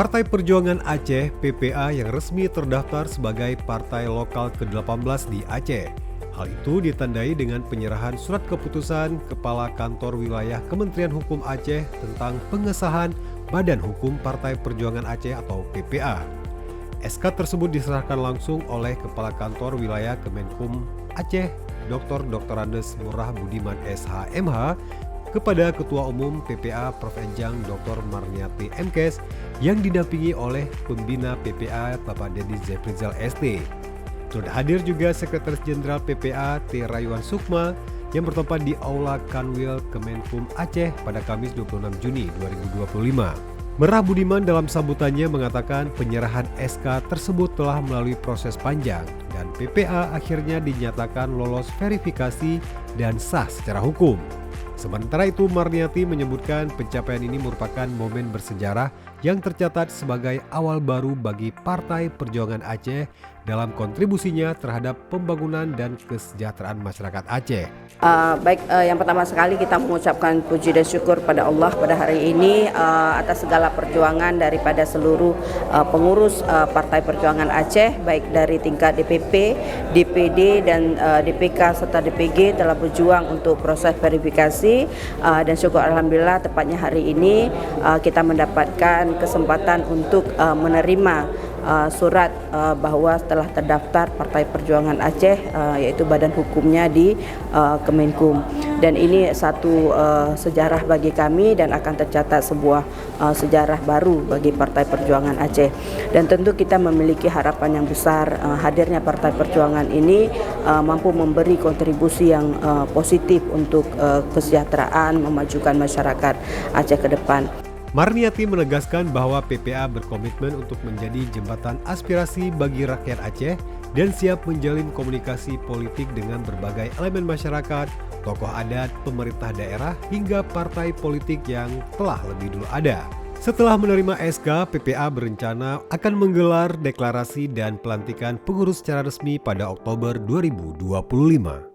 Partai Perjuangan Aceh (PPA) yang resmi terdaftar sebagai partai lokal ke-18 di Aceh. Hal itu ditandai dengan penyerahan surat keputusan Kepala Kantor Wilayah Kementerian Hukum Aceh tentang pengesahan Badan Hukum Partai Perjuangan Aceh atau PPA. SK tersebut diserahkan langsung oleh Kepala Kantor Wilayah Kemenkum Aceh Dr. Andes Murah Budiman SH.MH kepada Ketua Umum PPA Prof. Enjang Dr. Marniati MKes yang didampingi oleh Pembina PPA Bapak Dedi Zefrizal ST. Sudah hadir juga Sekretaris Jenderal PPA T. Rayuan Sukma yang bertempat di Aula Kanwil Kemenkum Aceh pada Kamis 26 Juni 2025. Merah Budiman dalam sambutannya mengatakan penyerahan SK tersebut telah melalui proses panjang dan PPA akhirnya dinyatakan lolos verifikasi dan sah secara hukum. Sementara itu, Marniati menyebutkan pencapaian ini merupakan momen bersejarah yang tercatat sebagai awal baru bagi Partai Perjuangan Aceh dalam kontribusinya terhadap pembangunan dan kesejahteraan masyarakat Aceh. Yang pertama sekali kita mengucapkan puji dan syukur pada Allah pada hari ini atas segala perjuangan daripada seluruh pengurus Partai Perjuangan Aceh, baik dari tingkat DPP, DPD dan DPK serta DPG telah berjuang untuk proses verifikasi dan syukur alhamdulillah tepatnya hari ini kita mendapatkan kesempatan untuk menerima surat bahwa telah terdaftar Partai Perjuangan Aceh yaitu badan hukumnya di Kemenkum, dan ini satu sejarah bagi kami dan akan tercatat sebuah sejarah baru bagi Partai Perjuangan Aceh, dan tentu kita memiliki harapan yang besar hadirnya Partai Perjuangan ini mampu memberi kontribusi yang positif untuk kesejahteraan memajukan masyarakat Aceh ke depan. Marniati menegaskan bahwa PPA berkomitmen untuk menjadi jembatan aspirasi bagi rakyat Aceh dan siap menjalin komunikasi politik dengan berbagai elemen masyarakat, tokoh adat, pemerintah daerah, hingga partai politik yang telah lebih dulu ada. Setelah menerima SK, PPA berencana akan menggelar deklarasi dan pelantikan pengurus secara resmi pada Oktober 2025.